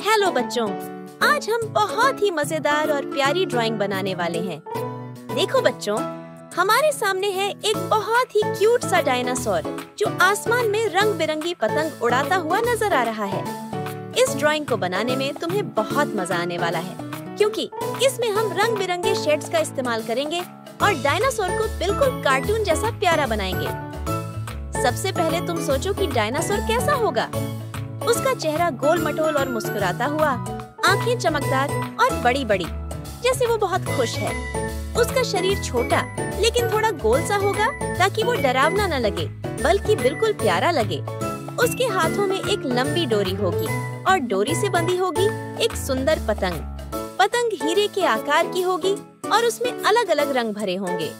Hello बच्चों, आज हम बहुत ही मजेदार और प्यारी ड्राइंग बनाने वाले हैं। देखो बच्चों, हमारे सामने है एक बहुत ही क्यूट सा डायनासोर जो आसमान में रंग बिरंगी पतंग उड़ाता हुआ नजर आ रहा है। इस ड्राइंग को बनाने में तुम्हें बहुत मजा आने वाला है, क्योंकि इसमें हम रंग बिरंगे शेड्स का इस्तेमाल करेंगे और डायनासोर को बिल्कुल कार्टून जैसा प्यारा बनाएंगे। सबसे पहले तुम सोचो कि डायनासोर कैसा होगा। उसका चेहरा गोल मटोल और मुस्कुराता हुआ, आंखें चमकदार और बड़ी बड़ी, जैसे वो बहुत खुश है। उसका शरीर छोटा लेकिन थोड़ा गोल सा होगा ताकि वो डरावना न लगे, बल्कि बिल्कुल प्यारा लगे। उसके हाथों में एक लंबी डोरी होगी और डोरी से बंधी होगी एक सुंदर पतंग। पतंग हीरे के आकार की होगी और उसमें अलग अलग रंग भरे होंगे।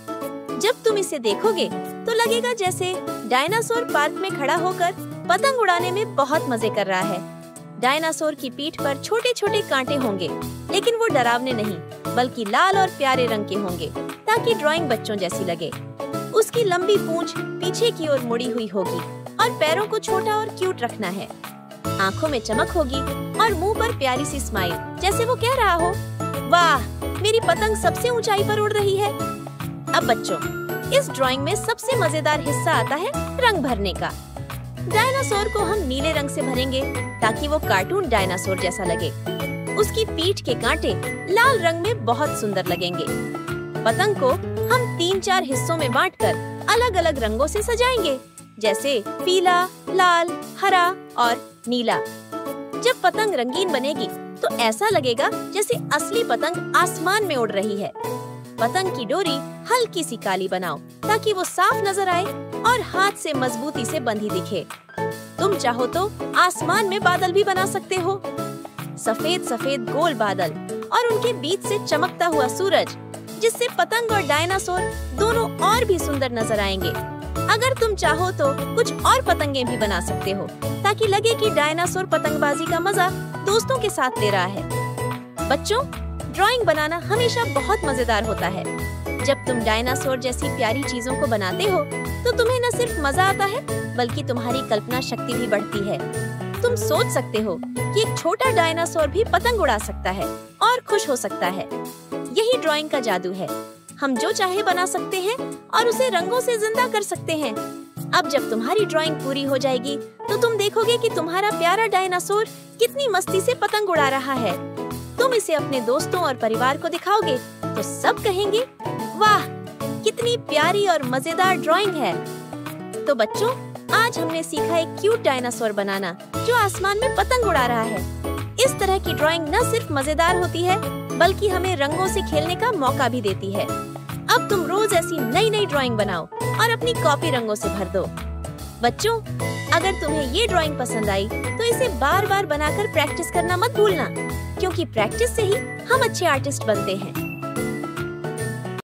जब तुम इसे देखोगे तो लगेगा जैसे डायनासोर पार्क में खड़ा होकर पतंग उड़ाने में बहुत मजे कर रहा है। डायनासोर की पीठ पर छोटे छोटे कांटे होंगे, लेकिन वो डरावने नहीं, बल्कि लाल और प्यारे रंग के होंगे ताकि ड्राइंग बच्चों जैसी लगे। उसकी लंबी पूंछ पीछे की ओर मुड़ी हुई होगी और पैरों को छोटा और क्यूट रखना है। आंखों में चमक होगी और मुंह पर प्यारी सी स्माइल, जैसे वो कह रहा हो, वाह, मेरी पतंग सबसे ऊंचाई पर उड़ रही है। अब बच्चों, इस ड्राइंग में सबसे मजेदार हिस्सा आता है रंग भरने का। डायनासोर को हम नीले रंग से भरेंगे ताकि वो कार्टून डायनासोर जैसा लगे। उसकी पीठ के कांटे लाल रंग में बहुत सुंदर लगेंगे। पतंग को हम 3-4 हिस्सों में बांटकर अलग अलग रंगों से सजाएंगे, जैसे पीला, लाल, हरा और नीला। जब पतंग रंगीन बनेगी तो ऐसा लगेगा जैसे असली पतंग आसमान में उड़ रही है। पतंग की डोरी हल्की सी काली बनाओ ताकि वो साफ नजर आए और हाथ से मजबूती से बंधी दिखे। तुम चाहो तो आसमान में बादल भी बना सकते हो, सफेद सफेद गोल बादल और उनके बीच से चमकता हुआ सूरज, जिससे पतंग और डायनासोर दोनों और भी सुंदर नजर आएंगे। अगर तुम चाहो तो कुछ और पतंगे भी बना सकते हो ताकि लगे कि डायनासोर पतंगबाजी का मजा दोस्तों के साथ ले रहा है। बच्चों, ड्राइंग बनाना हमेशा बहुत मजेदार होता है। जब तुम डायनासोर जैसी प्यारी चीजों को बनाते हो तो तुम्हें न सिर्फ मजा आता है, बल्कि तुम्हारी कल्पना शक्ति भी बढ़ती है। तुम सोच सकते हो कि एक छोटा डायनासोर भी पतंग उड़ा सकता है और खुश हो सकता है। यही ड्राइंग का जादू है। हम जो चाहे बना सकते हैं और उसे रंगों से जिंदा कर सकते हैं। अब जब तुम्हारी ड्राइंग पूरी हो जाएगी तो तुम देखोगे कि तुम्हारा प्यारा डायनासोर कितनी मस्ती से पतंग उड़ा रहा है। तुम इसे अपने दोस्तों और परिवार को दिखाओगे तो सब कहेंगे, वाह, कितनी प्यारी और मजेदार ड्राइंग है। तो बच्चों, आज हमने सीखा एक क्यूट डायनासोर बनाना जो आसमान में पतंग उड़ा रहा है। इस तरह की ड्राइंग न सिर्फ मजेदार होती है, बल्कि हमें रंगों से खेलने का मौका भी देती है। अब तुम रोज ऐसी नई नई ड्राइंग बनाओ और अपनी कॉपी रंगों से भर दो। बच्चों, अगर तुम्हें ये ड्राइंग पसंद आई तो इसे बार बार बनाकर प्रैक्टिस करना मत भूलना, क्योंकि प्रैक्टिस से ही हम अच्छे आर्टिस्ट बनते हैं।